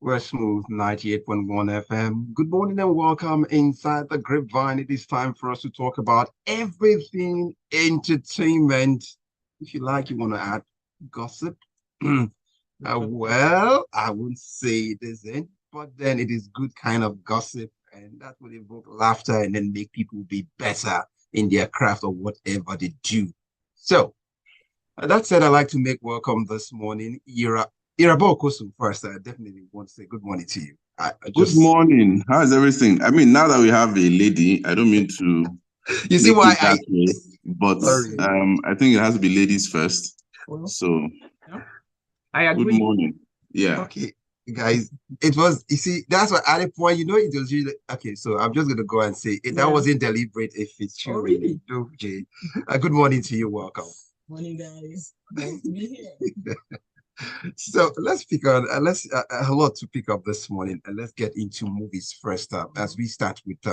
We're smooth 98.1 FM. Good morning and welcome inside the Grapevine. It is time for us to talk about everything entertainment. If you like, you want to add gossip. Well, I wouldn't say it isn't, but then it is good kind of gossip, and that will evoke laughter and then make people be better in their craft or whatever they do. So, that said, I'd like to make welcome this morning, Irabor Okosun first. I definitely want to say good morning to you. I Good just, morning. How's everything? I mean, now that we have a lady, I don't mean to you see make why it that way, but sorry. I think it has to be ladies first. Well, So, yeah, I good agree. morning. Yeah. Okay, guys, it was, you see, that's what at a point, it was really, okay, so I'm just going to go and say it, that Yeah. wasn't deliberate if it's Oh, true. really? Doghudje. Good morning to you. Welcome. Morning, guys. Nice to be here. So let's pick on let's a lot to pick up this morning, and let's get into movies first as we start with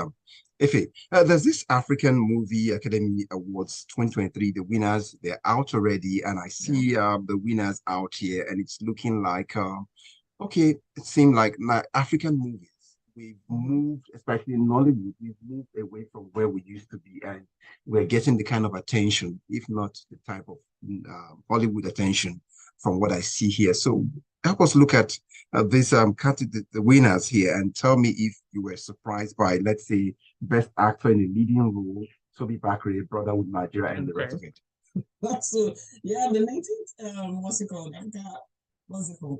Ife. There's this African Movie Academy Awards 2023. The winners, they're out already, and I see the winners out here, and it's looking like okay, it seemed like African movies. We've moved, especially in Nollywood, we've moved away from where we used to be, and we're getting the kind of attention, if not the type of Hollywood attention from what I see here. So help us look at this the winners here and tell me if you were surprised by, let's say, best actor in a leading role, Toby Bakri, Brother with Nigeria, and the rest of it. So yeah, the 19th what's it called?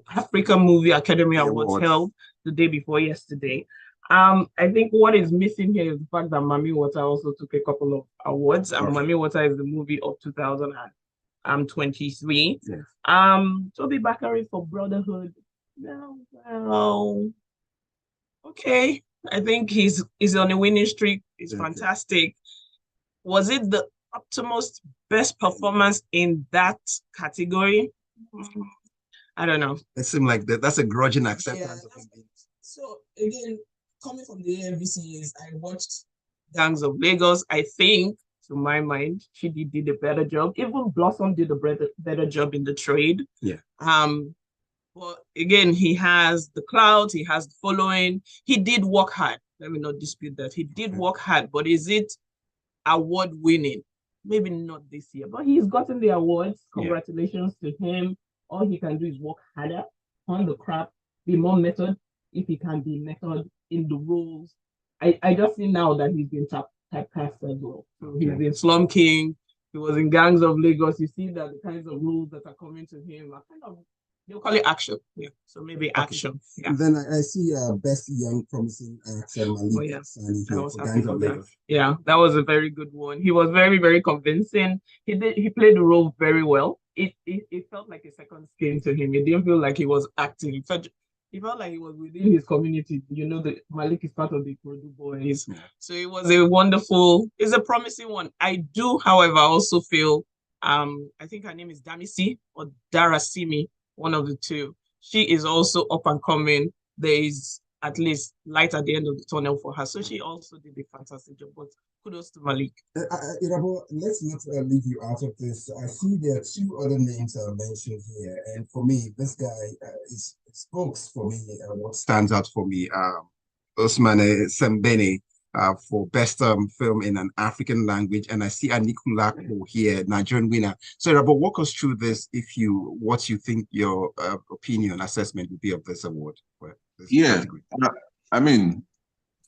African Movie Academy Awards held the day before yesterday. I think what is missing here is the fact that Mami Water also took a couple of awards. And Mami Water is the movie of 2023. Yes. Toby Bakari for Brotherhood. Well, okay. I think he's on a winning streak. He's fantastic. Was it the optimal best performance in that category? I don't know. It seemed like that's a grudging acceptance. So again, coming from the AMVC years, I watched Gangs of Lagos. I think, to my mind, she did a better job. Even Blossom did a better job in The Trade. Yeah. But again, he has the clout, he has the following. He did work hard. Let me not dispute that. He did work hard, but is it award winning? Maybe not this year, but he's gotten the awards. Congratulations to him. All he can do is work harder on the craft, be more method if he can be method in the roles. I just see now that he's been typecast as well. So he's in Slum King, he was in Gangs of Lagos. You see that the kinds of roles that are coming to him are kind of, they'll call it action. Yeah. So maybe action. Yeah. And then I see best young promising actor Malik Sani here for Gangs of Lagos. Yeah, that was a very good one. He was very, very convincing. He played the role very well. It felt like a second skin to him. It didn't feel like he was acting. He felt like he was within his community. Malik is part of the Kurdu boys. So it was it's a promising one. I do, however, also feel I think her name is Damisi or Darasimi, one of the two. She is also up and coming. There is at least light at the end of the tunnel for her. So she also did a fantastic job. But kudos to Malik. Irabor, let's not leave you out of this. I see there are two other names mentioned here. And for me, this guy spokes for me. What stands out for me, Osmane Sembene, for best film in an African language. And I see Anikulako here, Nigerian winner. So, Irabor, walk us through this what you think your opinion, assessment would be of this award. I mean,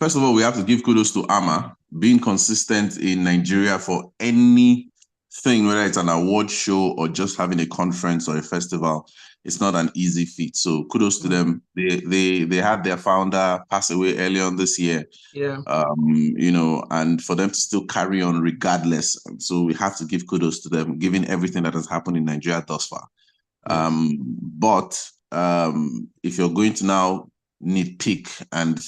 first of all, we have to give kudos to Ama being consistent in Nigeria for anything, whether it's an award show or just having a conference or a festival. It's not an easy feat. So kudos to them. They had their founder pass away earlier on this year. Yeah. And for them to still carry on regardless. So we have to give kudos to them, given everything that has happened in Nigeria thus far. Yes. But if you're going to now nitpick and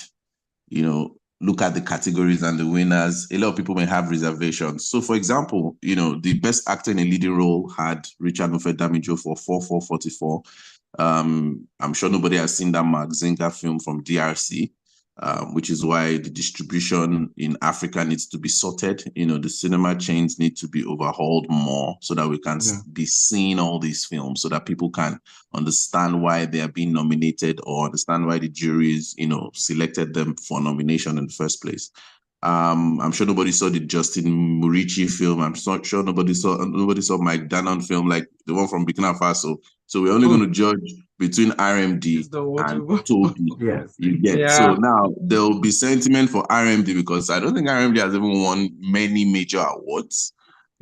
look at the categories and the winners, a lot of people may have reservations. So, for example, the best actor in a leading role had Richard Mofe-Damijo for 4444. I'm sure nobody has seen that Mark Zinga film from DRC. which is why the distribution in Africa needs to be sorted. The cinema chains need to be overhauled more so that we can be seeing all these films, so that people can understand why they are being nominated, or understand why the juries, selected them for nomination in the first place. I'm sure nobody saw the Justin Murici film. I'm sure nobody saw Mike Dannon film, like the one from Burkina Faso. So we're only going to judge between RMD and Toby. Yes. You get. Yeah. So now there will be sentiment for RMD, because I don't think RMD has even won many major awards.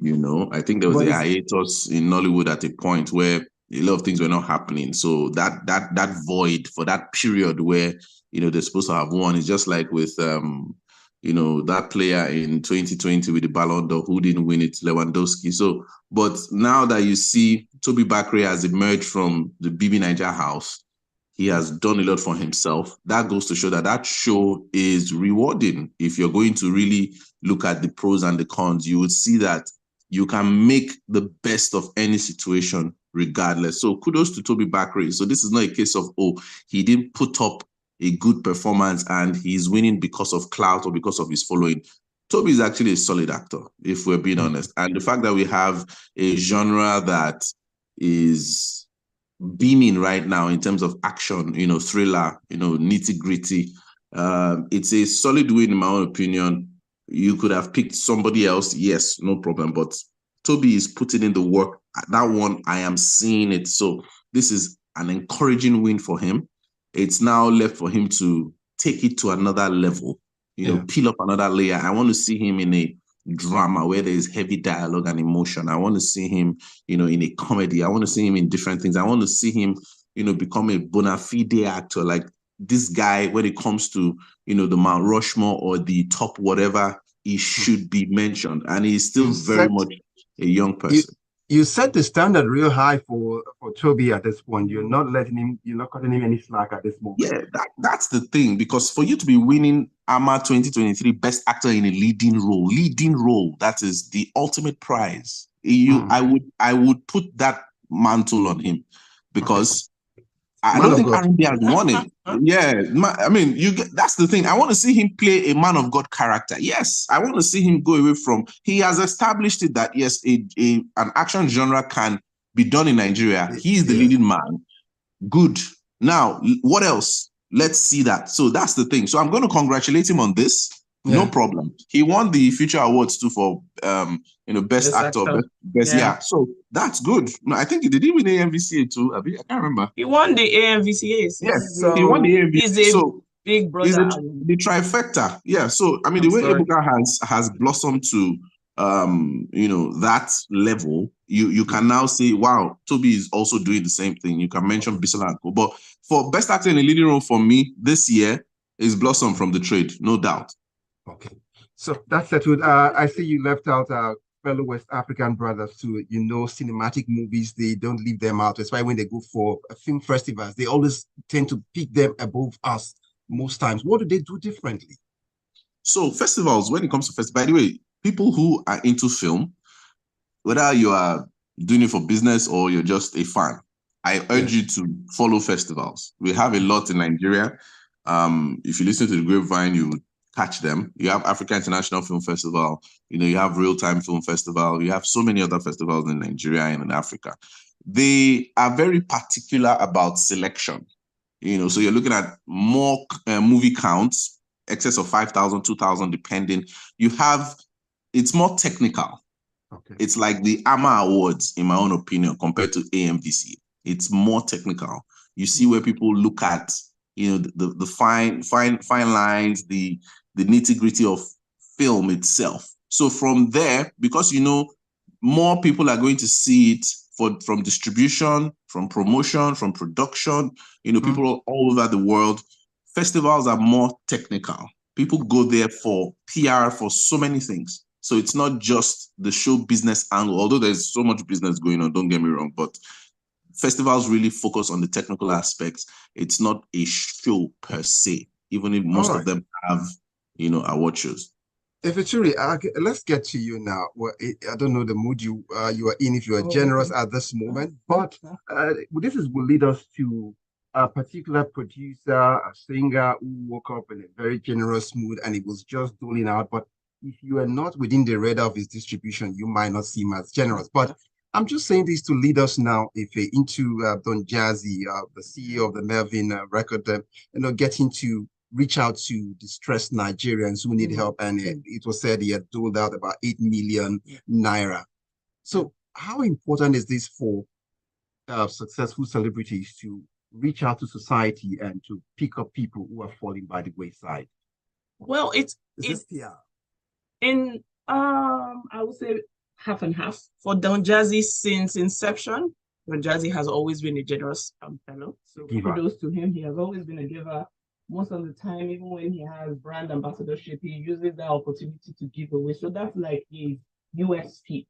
I think there was a hiatus in Nollywood at a point where a lot of things were not happening. So that void for that period where they're supposed to have won is just like with that player in 2020 with the Ballon d'Or who didn't win it, Lewandowski. So, but now that you see Toby Bakre has emerged from the BB Niger house, he has done a lot for himself. That goes to show that show is rewarding. If you're going to really look at the pros and the cons, you would see that you can make the best of any situation regardless. So kudos to Toby Bakre. So this is not a case of, he didn't put up a good performance and he's winning because of clout or because of his following. Toby is actually a solid actor, if we're being honest. And the fact that we have a genre that is beaming right now in terms of action, thriller, nitty-gritty, it's a solid win in my own opinion. You could have picked somebody else, yes, no problem, but Toby is putting in the work. That one, I am seeing it. So this is an encouraging win for him. It's now left for him to take it to another level, peel up another layer. I want to see him in a drama where there is heavy dialogue and emotion. I want to see him, in a comedy. I want to see him in different things. I want to see him, become a bona fide actor. Like this guy, when it comes to, the Mount Rushmore or the top whatever, he should be mentioned. And he's still very much a young person. You set the standard real high for Toby at this point. You're not cutting him any slack at this moment. Yeah, that's the thing, because for you to be winning AMA 2023 Best Actor in a Leading Role, that is the ultimate prize. I would put that mantle on him, because I don't think R&B has won it. Yeah, that's the thing. I want to see him play a man of God character. Yes, I want to see him go away from. He has established it that yes, an action genre can be done in Nigeria. He is the leading man. Good. Now, what else? Let's see that. So that's the thing. So I'm going to congratulate him on this. No problem. He won the Future Awards too for best actor. Best. So that's good. No, I think did he win AMVCA too? I can't remember. He won the AMVCA. Yes, so he won the AMVCA. He's a big brother. The trifecta. Yeah. So the way Ebuka has blossomed to that level, you can now say, wow, Toby is also doing the same thing. You can mention Bisola and Co. But for best actor in a leading role for me this year is Blossom from The Trade, no doubt. Okay, so that's settled. I see you left out our fellow West African brothers too. Cinematic movies, they don't leave them out. That's why when they go for film festivals, they always tend to pick them above us most times. What do they do differently? So festivals, when it comes to festivals, by the way, people who are into film, whether you are doing it for business or you're just a fan, I urge you to follow festivals. We have a lot in Nigeria. If you listen to the Grapevine, you catch them. You have Africa International Film Festival, you have Real Time Film Festival, you have so many other festivals in Nigeria and in Africa. They are very particular about selection, so you're looking at more movie counts, excess of 5,000, 2,000, depending. It's more technical. Okay. It's like the AMA Awards, in my own opinion, compared to AMVC. It's more technical. You see where people look at, the fine lines, the nitty-gritty of film itself. So from there, because more people are going to see it from distribution, from promotion, from production, people all over the world. Festivals are more technical. People go there for PR, for so many things. So it's not just the show business angle, although there's so much business going on, don't get me wrong, but festivals really focus on the technical aspects. It's not a show per se, even if most of them have, award shows. Efeturi, let's get to you now. Well, I don't know the mood you are in, if you are generous at this moment, but this will lead us to a particular producer, a singer who woke up in a very generous mood and it was just doling out. But if you are not within the radar of his distribution, you might not seem as generous. But I'm just saying this to lead us now, into Don Jazzy, the CEO of the Melvin record, getting to reach out to distressed Nigerians who need help. And it was said he had doled out about 8 million naira. So how important is this for successful celebrities to reach out to society and to pick up people who are falling by the wayside? Well, it's PR? In I would say half and half. For Don Jazzy, since inception, Don Jazzy has always been a generous fellow. So kudos to him. He has always been a giver. Most of the time, even when he has brand ambassadorship, he uses that opportunity to give away. So that's like his USP.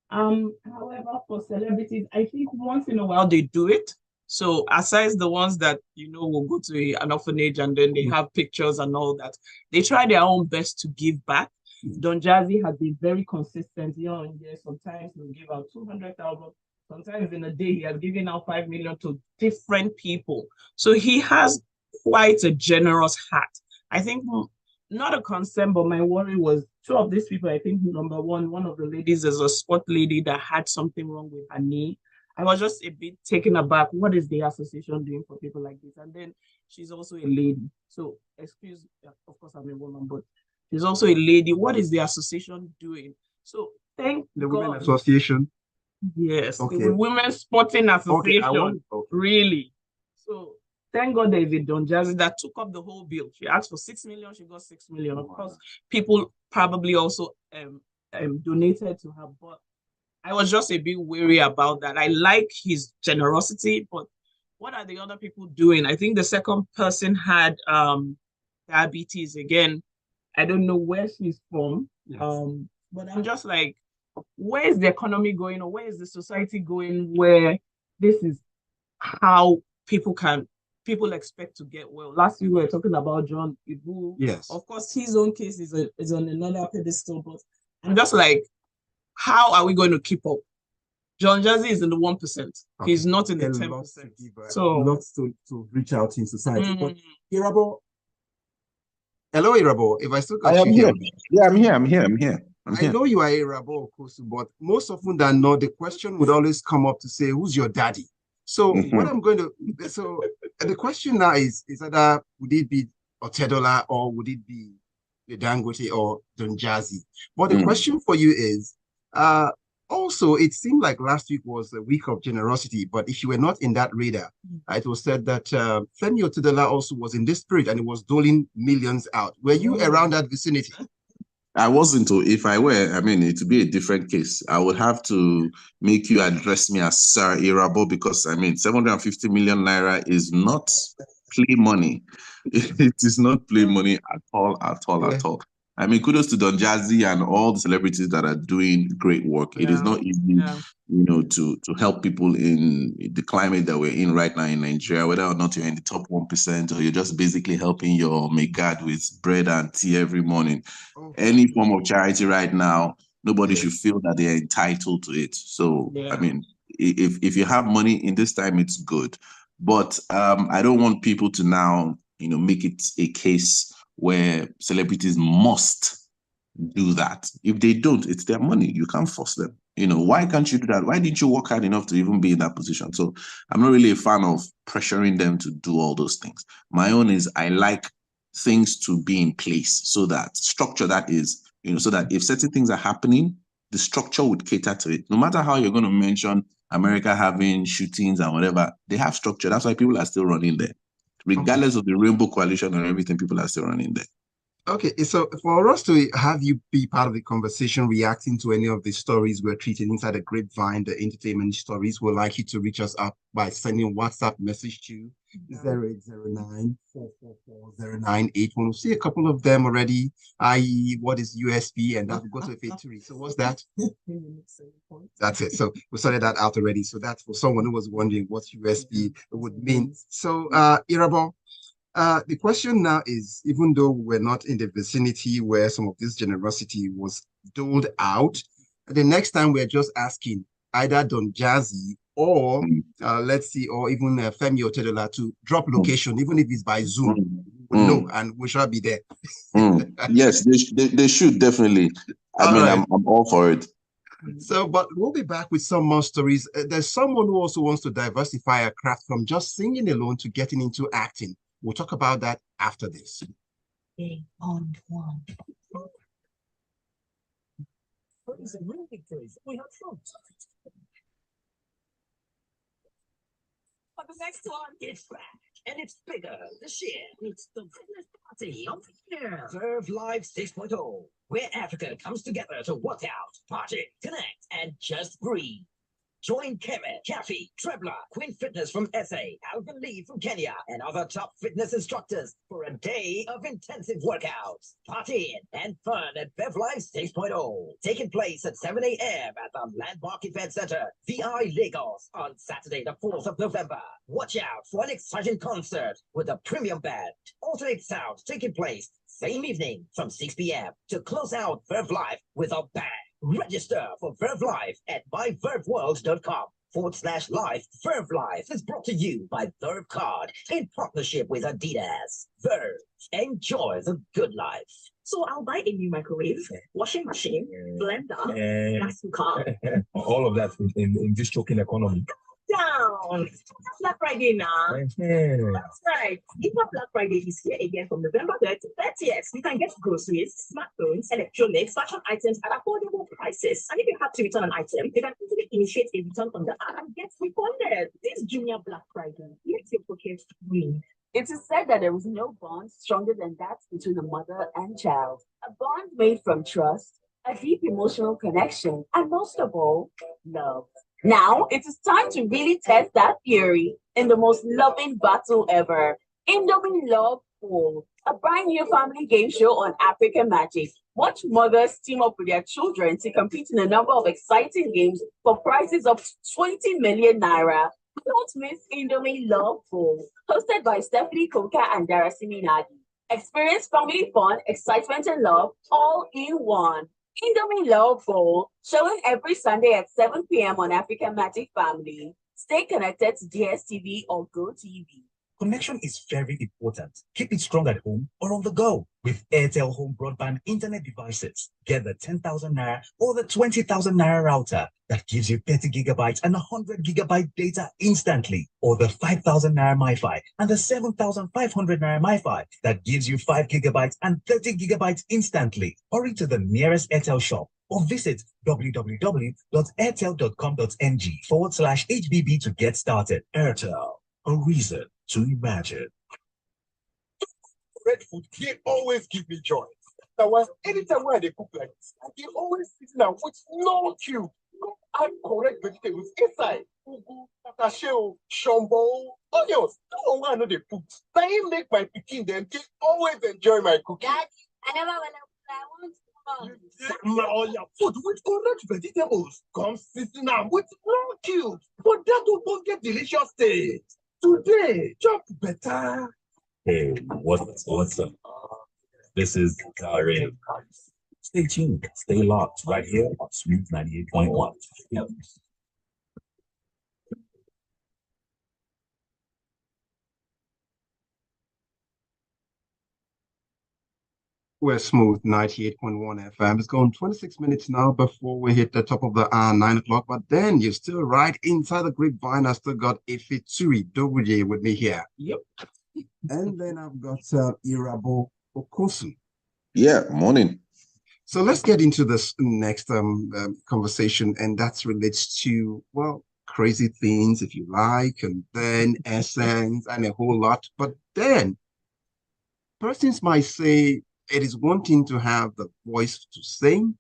However, for celebrities, I think once in a while they do it. So aside the ones that will go to an orphanage and then they have pictures and all that, they try their own best to give back. Don Jazzy has been very consistent year on year. Sometimes he'll give out 200,000. Sometimes in a day he has given out 5 million to different people. So he has quite a generous heart. I think not a concern, but my worry was two of these people. I think number one of the ladies is a sport lady that had something wrong with her knee. I was just a bit taken aback. What is the association doing for people like this? And then she's also a lady. So of course I'm a woman, but she's also a lady. What is the association doing? So thank the God. Women Association? Yes, okay. The Women's Sporting Association. Okay. Really. So thank God there is a Don Jazzy that took up the whole bill. She asked for 6 million, she got 6 million. Of course, people probably also donated to her, but I was just a bit wary about that. I like his generosity, but what are the other people doing? I think the second person had diabetes. Again, I don't know where she's from, yes. But I'm just like, where is the economy going, or where is the society going where this is how people expect to get well? Last week we were talking about John Ibu. Yes. Of course, his own case is on another pedestal, but I'm just like, how are we going to keep up? John Jazzy is in the 1%. Okay. He's not in the 10%. So lots to reach out in society. But Irabor, hello, Irabor. If I still got you here. Yeah, I'm here. I know you are Irabor, Okosun, but most often than not, the question would always come up to say, "Who's your daddy?" So what I'm going to the question now is either would it be Otedola or would it be the Doghudje or Don Jazzy? But the question for you is, also, it seemed like last week was a week of generosity, but if you were not in that radar, it was said that Femi Otedola also was in this spirit and it was doling millions out. Were you around that vicinity? I wasn't. If I were, I mean, it would be a different case. I would have to make you address me as Sir Irabor, because I mean, 750 million naira is not play money. It is not play money at all. I mean, kudos to Don Jazzy and all the celebrities that are doing great work. It is not easy, to help people in the climate that we're in right now in Nigeria, whether or not you're in the top 1% or you're just basically helping your megad with bread and tea every morning. Any form of charity right now, nobody should feel that they're entitled to it. So, I mean, if you have money in this time, it's good. But I don't want people to now, make it a case where celebrities must do that. If they don't, it's their money. You can't force them. Why can't you do that? Why didn't you work hard enough to even be in that position? So I'm not really a fan of pressuring them to do all those things. My own is I like things to be in place, so that structure that is, so that if certain things are happening, the structure would cater to it. No matter how you're going to mention America having shootings and whatever, they have structure. That's why people are still running there. Regardless of the Rainbow Coalition and everything, people are still running there. Okay, so for us to have you be part of the conversation, reacting to any of the stories we're treating inside the Grapevine, the entertainment stories, we'd like you to reach us up by sending a WhatsApp message to 0809-444-098. We'll see a couple of them already, i.e. what is USB, and that will go to Efeturi. So what's that? That's it. So we sorted that out already. So that's for someone who was wondering what USB would mean. So Irabor, the question now is, even though we're not in the vicinity where some of this generosity was doled out, the next time we're just asking either Don Jazzy or let's see, or even Femi Otedola to drop location, even if it's by Zoom, we'll know, and we shall be there. Yes, they should definitely. I mean, right. I'm all for it. So, but we'll be back with some more stories. There's someone who also wants to diversify a craft from just singing alone to getting into acting. We'll talk about that after this. On one. For these real victories, we have fruit. But the next one is back, and it's bigger this year. It's the biggest party of the year. Verve Live 6.0, where Africa comes together to work out, party, connect, and just breathe. Join Kevin, Kathy, Trebler, Queen Fitness from SA, Alvin Lee from Kenya, and other top fitness instructors for a day of intensive workouts, partying, and fun at Bev Live 6.0. Taking place at 7 a.m. at the Landmark Event Center, VI Lagos, on Saturday, the 4th of November. Watch out for an exciting concert with a premium band. Alternate sound taking place same evening from 6 p.m. to close out Verve Live with a bang. Register for Verve Live at myverveworld.com/live. Verve Live is brought to you by Verve Card in partnership with Adidas. Verve, enjoy the good life. So I'll buy a new microwave, washing machine, blender, gas cooker. All of that in this choking economy. Down. That's Black Friday now. That's right. Even Black Friday is here again from November 3rd to 30th. You can get groceries, smartphones, electronics, fashion items at affordable prices. And if you have to return an item, you can easily initiate a return on the app and get refunded. This Junior Black Friday, let your pocket win. It is said that there is no bond stronger than that between a mother and child. A bond made from trust, a deep emotional connection, and most of all, love. Now, it is time to really test that theory in the most loving battle ever. Indomie Love Pool, a brand new family game show on African Magic. Watch mothers team up with their children to compete in a number of exciting games for prizes of 20 million naira. Don't miss Indomie Love Pool, hosted by Stephanie Koka and Darasimi Nadi. Experience family fun, excitement, and love all in one. Indomie Love Bowl, showing every Sunday at 7 p.m. on African Magic Family. Stay connected to DSTV or GoTV. Connection is very important. Keep it strong at home or on the go with Airtel Home Broadband Internet devices. Get the 10,000 naira or the 20,000 naira router that gives you 30 gigabytes and 100 gigabyte data instantly, or the 5,000 naira MiFi and the 7,500 naira MiFi that gives you 5 gigabytes and 30 gigabytes instantly. Hurry to the nearest Airtel shop or visit www.airtel.com.ng/HBB to get started. Airtel, a reason to imagine. Red food, they always give me joy. That was anytime when they cook like this, they always sit down with no cube. Add correct vegetables inside. Ugu, patasheo, shombo, onions. No one I know they put. Now he make my pikin them. They always enjoy my cooking. Daddy, I never want your food with correct vegetables. Come sitting down with no cube. But that will get delicious taste. Today, chop better. Hey, what's up? This is Kare. Stay tuned, stay locked right here on Smooth 98.1. Yep. We're Smooth 98.1 FM. It's going 26 minutes now before we hit the top of the hour, 9 o'clock. But then you're still right inside the grapevine. I still got Efeturi Doghudje with me here. Yep. And then I've got Irabor Okosun. Yeah, morning. So let's get into this next conversation, and that relates to, well, crazy things, if you like, and then essence and a whole lot. But then persons might say it is one thing to have the voice to sing,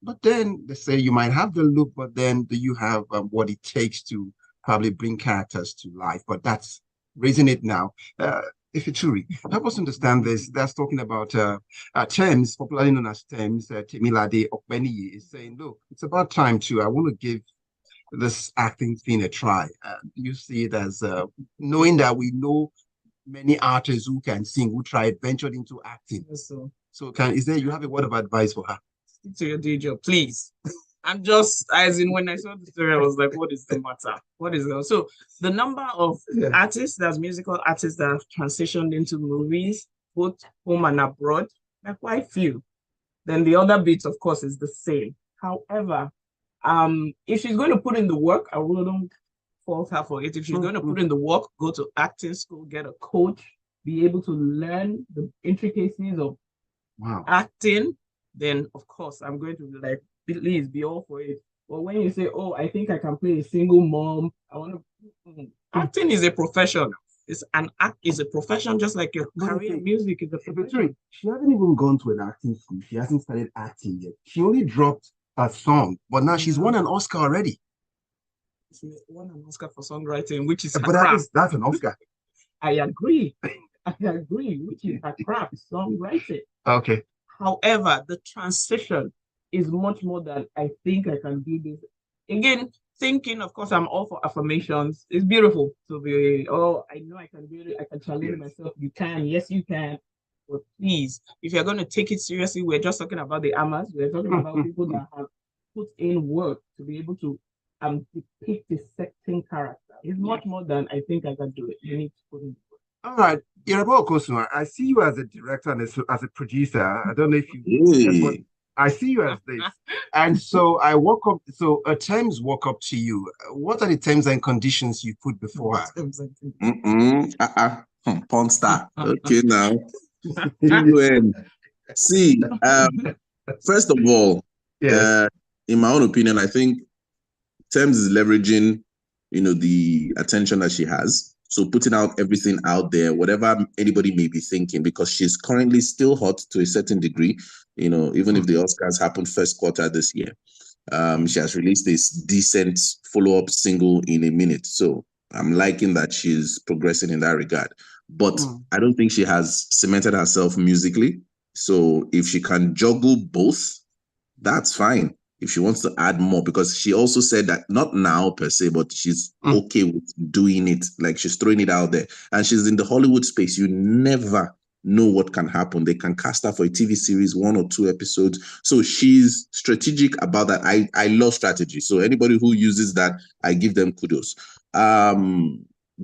but then they say you might have the look, but then do you have what it takes to probably bring characters to life? But that's raising it now. Efeturi, help us understand this. That's talking about Tems, popularly known as Tems, Temilade Okbeniyi, is saying, look, it's about time too. I want to give this acting thing a try. You see it as knowing that we know many artists who can sing, who ventured into acting. So is there, you have a word of advice for her? stick to your day job, please. I'm just, as in when I saw the story, I was like, what is the matter? What is the so the number of artists, that's musical artists that have transitioned into movies, both home and abroad, are quite few. Then the other bit, of course, is the same. However, if she's going to put in the work, I wouldn't fault her for it. If she's going to put in the work, go to acting school, get a coach, be able to learn the intricacies of acting, then of course I'm going to be like, please be all for it. But when you say, oh, I think I can play a single mom, I want to. Acting is a profession. It's an act is a profession, just like your career music is a profession. She hasn't even gone to an acting school. She hasn't started acting yet. She only dropped a song, but now she's won an Oscar already. She won an Oscar for songwriting, which is but that's an Oscar. I agree. I agree, which is her craft, songwriting. Okay. However, the transition is much more than I think I can do this. Again, thinking, of course, I'm all for affirmations. It's beautiful to be, oh, I know I can do it. I can challenge myself. You can. Yes, you can. But please, if you're going to take it seriously, we're just talking about the amas. We're talking about people that have put in work to be able to depict a certain character. It's much more than I think I can do it. You need to put in work. All right. Irabor Okosun, I see you as a director and as a producer. I don't know if you... I see you as this. And so I walk up, so a Tems walk up to you. What are the terms and conditions you put before her? Porn star. Okay, now. See, first of all, in my own opinion, I think Tems is leveraging, the attention that she has. So putting out everything out there, whatever anybody may be thinking, because she's currently still hot to a certain degree, even if the Oscars happened first quarter this year. She has released this decent follow-up single in a minute. So I'm liking that she's progressing in that regard. But I don't think she has cemented herself musically. So if she can juggle both, that's fine. If she wants to add more, because she also said that not now per se, but she's okay with doing it. Like she's throwing it out there, and she's in the Hollywood space. You never know what can happen. They can cast her for a TV series, 1 or 2 episodes. So she's strategic about that. I love strategy. So anybody who uses that, I give them kudos.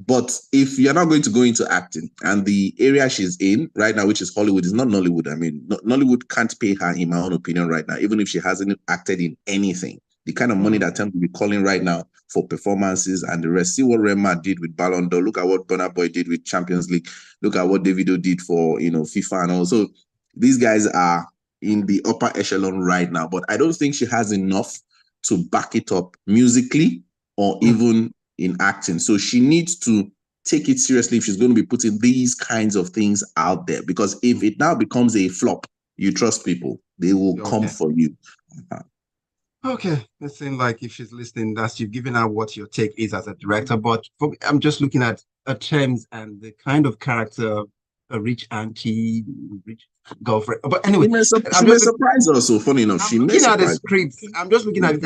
But if you're not going to go into acting, and the area she's in right now, which is Hollywood, is not Nollywood. I mean, Nollywood can't pay her, in my own opinion, right now, even if she hasn't acted in anything. The kind of money that Tems will be calling right now for performances and the rest. See what Rema did with Ballon d'Or. Look at what Burna Boy did with Champions League. Look at what Davido did for FIFA and all. So these guys are in the upper echelon right now. But I don't think she has enough to back it up musically or even in acting. So she needs to take it seriously if she's going to be putting these kinds of things out there, because if it now becomes a flop, you trust people, they will come for you. Okay, it seems like if she's listening, that you've given her what your take is as a director. But I'm just looking at Tems and the kind of character, a rich auntie, rich girlfriend. But anyway, she may surprise us. So funny enough, I'm looking at the scripts. I'm just looking at it.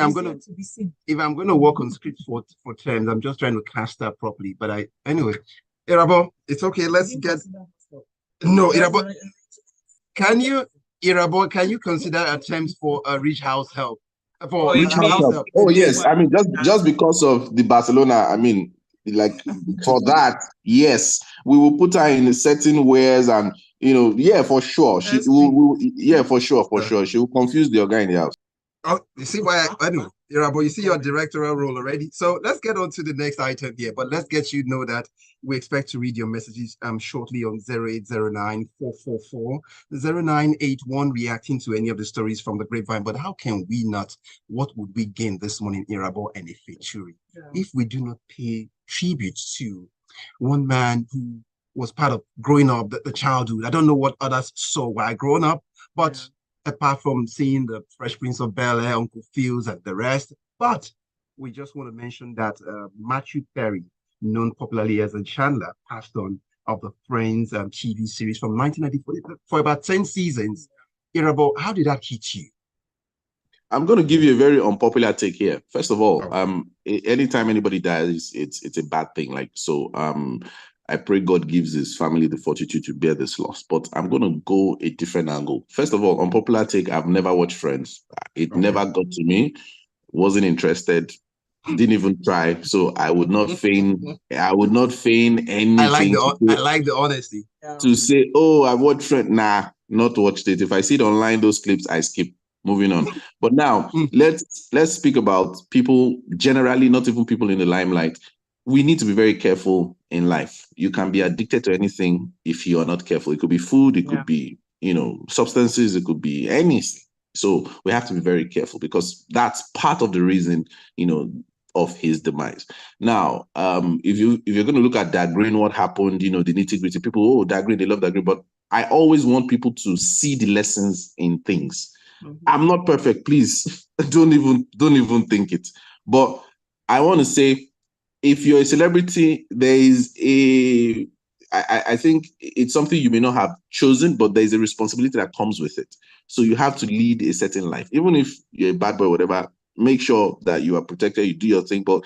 If I'm gonna work on scripts for Tems, I'm just trying to cast that properly. But anyway, Irabor, it's okay. Let's get Irabor. Irabor, can you consider attempts for a rich house help? For rich house help. Oh yes, I mean just because of the Barcelona, I mean, like for that, yes, we will put her in certain wares and for sure. She will for sure. She will confuse the guy in the house. Oh, you see why anyway, Irabor, you see your directorial role already. So let's get on to the next item here. But let's get you know that we expect to read your messages shortly on 0809-444-0981, reacting to any of the stories from the Grapevine. But how can we not? What would we gain this morning, Irabor and Efeturi, if we do not pay tribute to one man who was part of growing up, the childhood? I don't know what others saw while growing up, but apart from seeing the Fresh Prince of Bel-Air, Uncle Phil's, and the rest. But we just want to mention that Matthew Perry, known popularly as a Chandler, passed on of the Friends TV series from 1994 for about 10 seasons. Irabor, how did that hit you? I'm going to give you a very unpopular take here. First of all, anytime anybody dies, it's a bad thing. I pray God gives his family the fortitude to bear this loss. But I'm going to go a different angle. First of all, unpopular take, I've never watched Friends. It never got to me. wasn't interested, didn't even try. So I would not feign anything. I like the honesty. To say, oh, I watched Friend. Nah, not watched it. If I see it online, those clips, I skip. Moving on. But now let's speak about people generally, not even people in the limelight. We need to be very careful in life. You can be addicted to anything if you are not careful. It could be food, it could be, substances, it could be anything. So we have to be very careful because that's part of the reason, of his demise. Now, if you're going to look at Dagreen, what happened, the nitty-gritty, people, oh, Dagreen, they love Dagreen, but I always want people to see the lessons in things. I'm not perfect, please. don't even think it. But I want to say, if you're a celebrity, there is I think it's something you may not have chosen, but there is a responsibility that comes with it. So you have to lead a certain life. Even if you're a bad boy or whatever, make sure that you are protected, you do your thing, but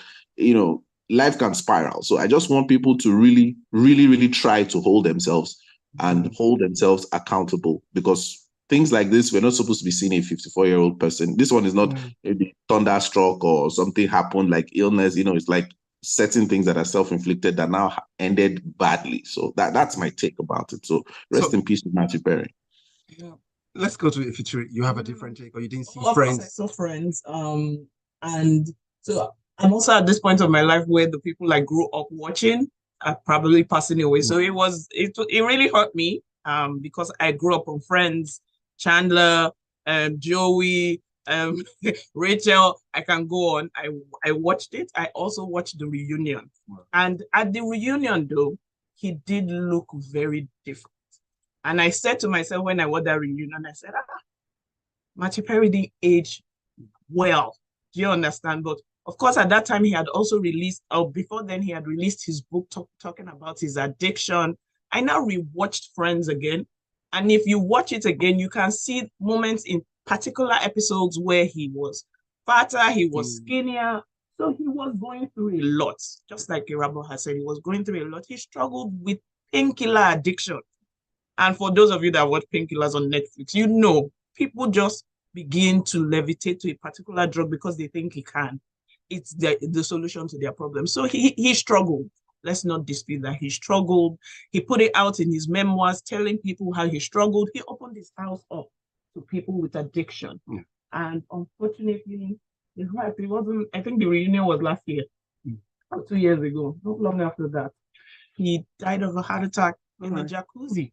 life can spiral. So I just want people to really, really, really try to hold themselves and hold themselves accountable, because things like this, we're not supposed to be seeing a 54-year-old person. This one is not maybe thunderstruck or something happened like illness, it's like certain things that are self-inflicted that now ended badly. So that's my take about it. So rest in peace to Matthew Perry. Yeah. Let's go to Efeturi. You have a different take, or you didn't see Friends? I saw Friends. And so I'm also at this point of my life where the people I grew up watching are probably passing away. So it really hurt me because I grew up on Friends, Chandler, Joey, Rachel. I can go on. I watched it. I also watched the reunion. And at the reunion, though, he did look very different. And I said to myself when I watched that reunion, I said, Matthew Perry didn't age well. Do you understand? But of course, at that time, he had also released, before then, he had released his book talking about his addiction. I now rewatched Friends again. And if you watch it again, you can see moments in particular episodes where he was fatter, he was skinnier. So he was going through a lot. Just like Irabor has said, he was going through a lot. He struggled with painkiller addiction. And for those of you that watch painkillers on Netflix, people just begin to levitate to a particular drug because they think he can. It's the solution to their problem. So he struggled. Let's not dispute that he struggled. He put it out in his memoirs, telling people how he struggled. He opened his house up to people with addiction. Yeah. And unfortunately, it wasn't, I think the reunion was last year, or 2 years ago, not long after that. He died of a heart attack in a jacuzzi.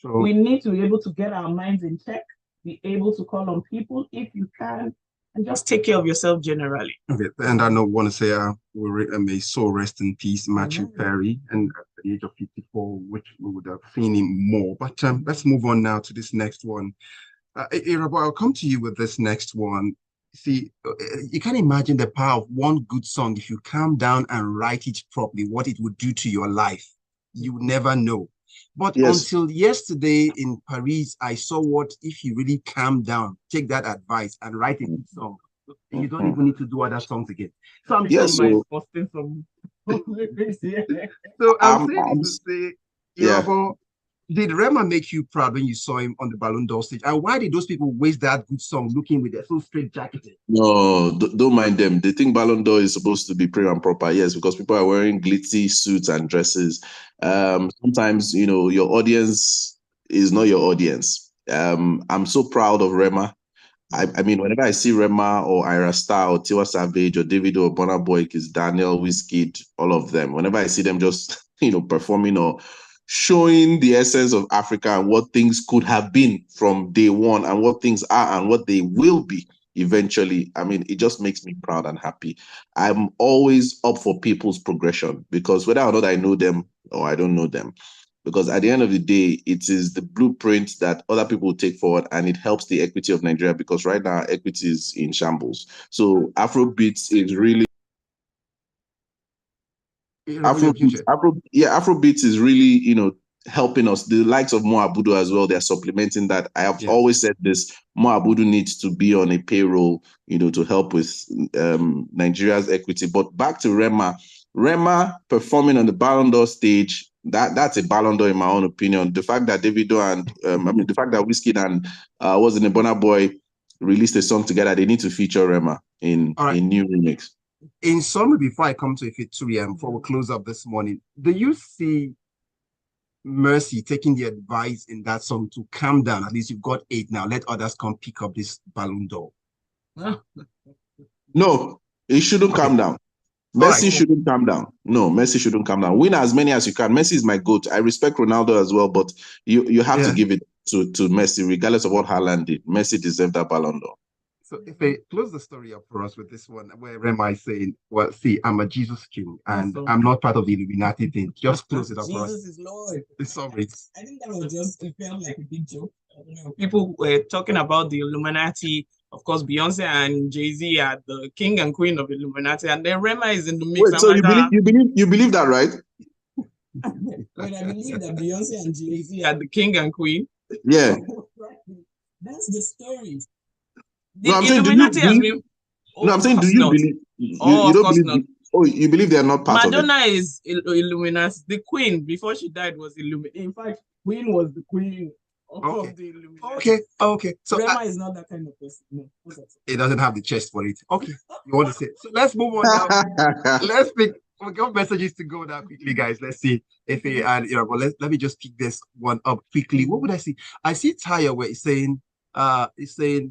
So we need to be able to get our minds in check, be able to call on people if you can, and just take care of yourself generally. Okay, and I want to say, may so rest in peace, Matthew Perry, and at the age of 54, which we would have seen him more. But let's move on now to this next one. Irabor, I'll come to you with this next one. See, you can imagine the power of one good song. If you calm down and write it properly, what it would do to your life. You would never know. But until yesterday in Paris, I saw what if you really calm down, take that advice and write a good song. You don't even need to do other songs again. So I'm posting some. So I'm saying to say, Irabor, did Rema make you proud when you saw him on the Ballon d'Or stage? And why did those people waste that good song looking with their so straight jacketed? No, don't mind them. They think Ballon d'Or is supposed to be prim and proper. Yes, because people are wearing glitzy suits and dresses. Sometimes, your audience is not your audience. I'm so proud of Rema. I mean, whenever I see Rema or Ira Star or Tiwa Savage or Davido or Burna Boy, Kiss Daniel, Wizkid, all of them, whenever I see them just, performing or showing the essence of Africa and what things could have been from day one and what things are and what they will be eventually, I mean, it just makes me proud and happy. I'm always up for people's progression, because whether or not I know them or I don't know them, because at the end of the day, it is the blueprint that other people will take forward, and it helps the equity of Nigeria, because right now equity is in shambles. So Afrobeats is really Afrobeats is really, helping us. The likes of Mo Abudu as well, they're supplementing that. I have always said this: Mo Abudu needs to be on a payroll, to help with Nigeria's equity. But back to Rema performing on the Ballon d'Or stage, that's a Ballon d'Or in my own opinion. The fact that Davido and the fact that Wizkid and Burna Boy released a song together, they need to feature Rema in new remix. In summary, before I come to Efeturi and before we close up this morning, do you see Mercy taking the advice in that song to calm down? At least you've got 8 now. Let others come pick up this Ballon d'Or. No, it shouldn't calm down. Messi shouldn't calm down. No, Messi shouldn't calm down. Win as many as you can. Messi is my GOAT. I respect Ronaldo as well, but you have to give it to Messi, regardless of what Haaland did. Messi deserved that Ballon d'Or. So if they close the story up for us with this one, where Rema is saying, well, see, I'm a Jesus king and I'm not part of the Illuminati thing. Just close it up for us. Jesus is Lord. Sorry. I think that was just, it felt like a big joke. People were talking about the Illuminati. Of course, Beyonce and Jay-Z are the king and queen of Illuminati, and then Rema is in the mix. Wait, so you believe that, right? When I believe that Beyonce and Jay-Z are the king and queen. Yeah. That's the story. No, I'm saying, do you believe? You don't believe? Not. You believe they are not part Madonna of it? is Illuminati. The queen, before she died, was Illuminati. In fact, Queen was the queen of the Illuminati. Okay. So Rema is not that kind of person. No. It doesn't have the chest for it. Okay, you want to say? So let's move on now. Let's pick. We got messages to go now quickly, guys. Let's see if and Irabor. Let me just pick this one up quickly. What would I see? I see Taya where it's saying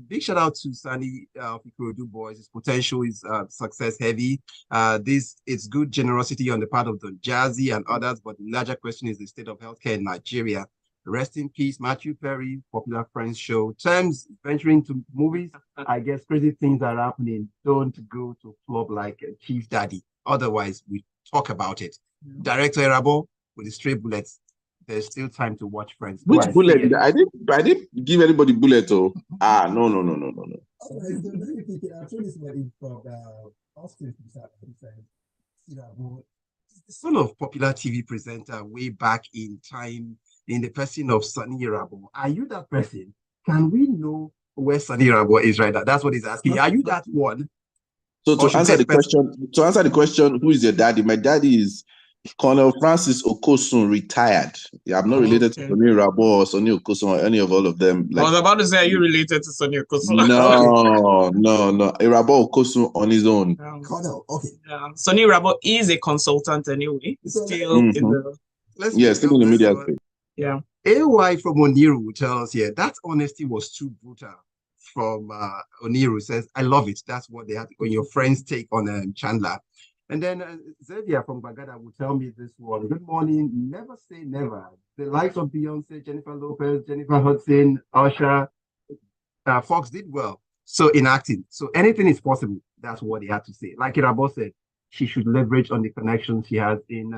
big shout out to Sunny Ikorodu boys. His potential is success heavy. It's good generosity on the part of the Jazzy and others, but the larger question is the state of healthcare in Nigeria. Rest in peace, Matthew Perry, popular Friends show. Tems venturing to movies. I guess crazy things are happening. Don't go to club like Chief Daddy. Otherwise, we talk about it. Director Irabor with the stray bullets. There's still time to watch Friends. Which bullet? I didn't give anybody bullet. Oh, no. Son of popular TV presenter way back in time in the person of Sunny Irabor. Are you that person? Can we know where Sunny Irabor is right now? That's what he's asking. Are you that one? So to answer the question, who is your daddy? My daddy is Colonel Francis Okosun, retired. Yeah, I'm not related to Sunny Irabor or Sunny Okosun or any of all of them. I was about to say, are you related to Sunny Okosun? No. Irabor Okosun on his own. Colonel, okay. Sunny Irabor is a consultant anyway. Still in the still in the media space. Yeah. AY from Oniru tells here that honesty was too brutal. From Oniru says, I love it. That's what they had on your friend's take on Chandler. And then Zedia from Bagada will tell me this one. Good morning. Never say never. The likes of Beyonce, Jennifer Lopez, Jennifer Hudson, Usher, Fox did well. So in acting. So anything is possible. That's what they had to say. Like Irabor said, she should leverage on the connections she has in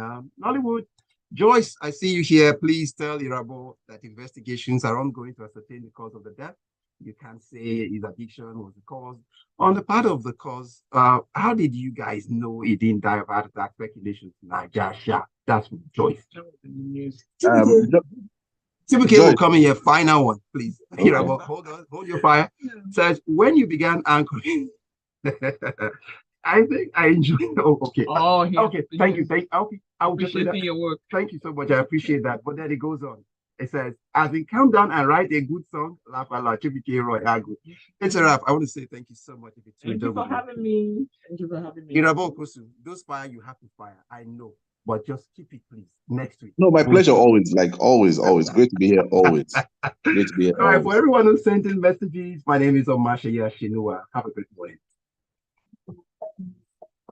Nollywood. Joyce, I see you here. Please tell Irabor that investigations are ongoing to ascertain the cause of the death. You can't say his addiction was the cause. On the part of the cause, how did you guys know he didn't die of heart attack? Speculations. Najasha. That's Joyce. Typically, will come in here. Final one, please. Okay. Irabor, hold your fire. Says, when you began anchoring, I think I enjoyed. Okay. Okay. Thank you. I'll just say that. Your work. Thank you so much. I appreciate that. But then it goes on. It says, as in calm down and write a good song, laugh a lot. It's a wrap. I want to say thank you so much. Thank you for having me. Irabor Okosun, those fire you have to fire. I know. But just keep it, please. Next week. No, my pleasure always. Like always. Great to be here. Always. Great to be here. All right. For everyone who sent in messages, my name is Omatseye Atsenuwa. Have a great morning.